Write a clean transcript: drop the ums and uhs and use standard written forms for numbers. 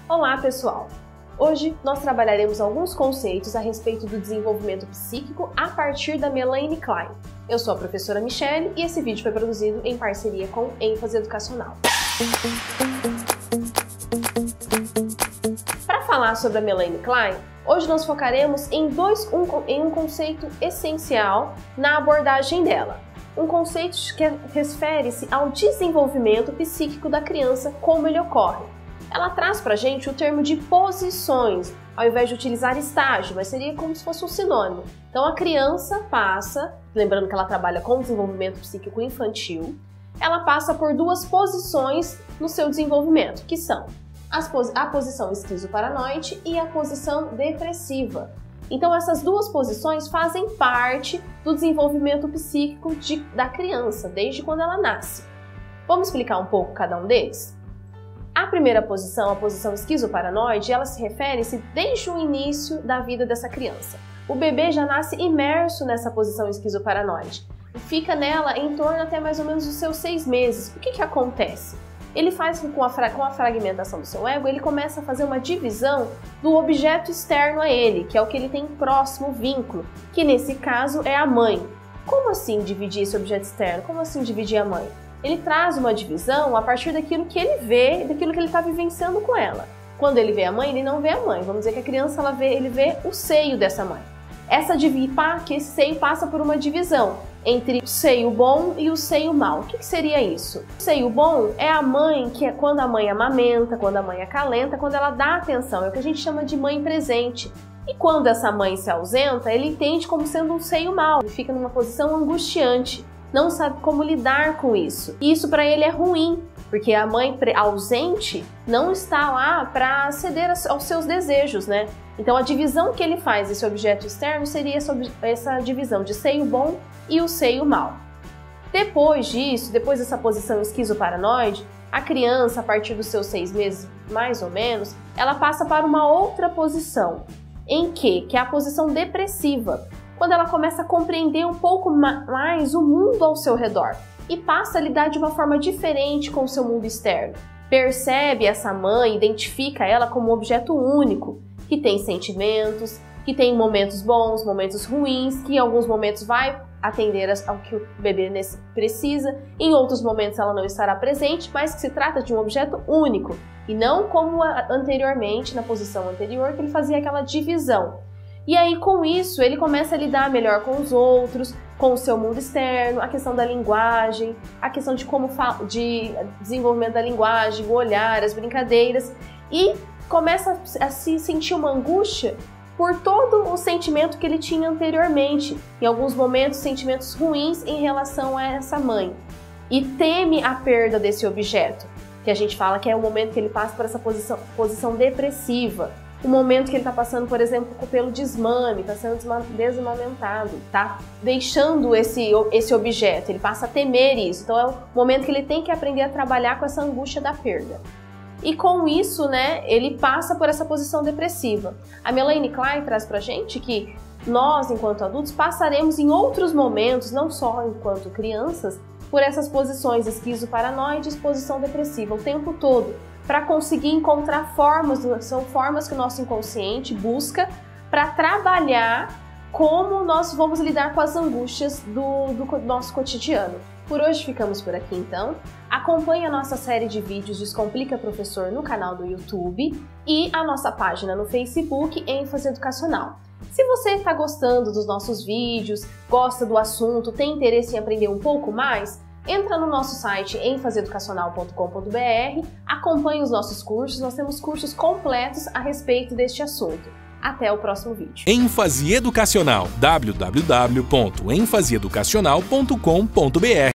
Olá, pessoal! Hoje nós trabalharemos alguns conceitos a respeito do desenvolvimento psíquico a partir da Melanie Klein. Eu sou a professora Michele e esse vídeo foi produzido em parceria com ênfase educacional. Para falar sobre a Melanie Klein, hoje nós focaremos em um conceito essencial na abordagem dela. Um conceito que refere-se ao desenvolvimento psíquico da criança, como ele ocorre. Ela traz para a gente o termo de posições, ao invés de utilizar estágio, mas seria como se fosse um sinônimo. Então a criança passa, lembrando que ela trabalha com desenvolvimento psíquico infantil, ela passa por duas posições no seu desenvolvimento, que são a posição esquizoparanoide e a posição depressiva. Então essas duas posições fazem parte do desenvolvimento psíquico da criança, desde quando ela nasce. Vamos explicar um pouco cada um deles? A primeira posição, a posição esquizoparanoide, ela se refere-se desde o início da vida dessa criança. O bebê já nasce imerso nessa posição esquizoparanoide e fica nela em torno até mais ou menos os seus 6 meses. O que acontece? Ele faz com a fragmentação do seu ego, ele começa a fazer uma divisão do objeto externo a ele, que é o que ele tem próximo vínculo, que nesse caso é a mãe. Como assim dividir esse objeto externo? Como assim dividir a mãe? Ele traz uma divisão a partir daquilo que ele vê, daquilo que ele está vivenciando com ela. Quando ele vê a mãe, ele não vê a mãe. Vamos dizer que a criança ele vê o seio dessa mãe. Que esse seio passa por uma divisão entre o seio bom e o seio mau. O que seria isso? O seio bom é a mãe, que é quando a mãe amamenta, quando a mãe acalenta, quando ela dá atenção. É o que a gente chama de mãe presente. E quando essa mãe se ausenta, ele entende como sendo um seio mau. Ele fica numa posição angustiante. Não sabe como lidar com isso. E isso para ele é ruim, porque a mãe ausente não está lá para ceder aos seus desejos, né? Então a divisão que ele faz desse objeto externo seria essa divisão de seio bom e o seio mau. Depois disso, depois dessa posição esquizoparanoide, a criança, a partir dos seus 6 meses, mais ou menos, ela passa para uma outra posição, que é a posição depressiva, quando ela começa a compreender um pouco mais o mundo ao seu redor e passa a lidar de uma forma diferente com o seu mundo externo. Percebe essa mãe, identifica ela como um objeto único, que tem sentimentos, que tem momentos bons, momentos ruins, que em alguns momentos vai atender ao que o bebê precisa, em outros momentos ela não estará presente, mas que se trata de um objeto único, e não como anteriormente, na posição anterior, que ele fazia aquela divisão. E aí, com isso, ele começa a lidar melhor com os outros, com o seu mundo externo, a questão da linguagem, a questão de desenvolvimento da linguagem, o olhar, as brincadeiras, e começa a se sentir uma angústia por todo o sentimento que ele tinha anteriormente. Em alguns momentos, sentimentos ruins em relação a essa mãe. E teme a perda desse objeto, que a gente fala que é o momento que ele passa por essa posição depressiva. O momento que ele está passando, por exemplo, pelo desmame, está sendo desamamentado, tá deixando esse objeto, ele passa a temer isso. Então é o momento que ele tem que aprender a trabalhar com essa angústia da perda. E com isso, né, ele passa por essa posição depressiva. A Melanie Klein traz pra gente que nós, enquanto adultos, passaremos em outros momentos, não só enquanto crianças, por essas posições esquizoparanoide e posição depressiva o tempo todo, para conseguir encontrar são formas que o nosso inconsciente busca para trabalhar como nós vamos lidar com as angústias do nosso cotidiano. Por hoje ficamos por aqui então. Acompanhe a nossa série de vídeos Descomplica Professor no canal do YouTube e a nossa página no Facebook ênfase educacional. Se você está gostando dos nossos vídeos, gosta do assunto, tem interesse em aprender um pouco mais, entra no nosso site enfaseeducacional.com.br, acompanhe os nossos cursos, nós temos cursos completos a respeito deste assunto. Até o próximo vídeo. ênfase educacional, www.enfaseeducacional.com.br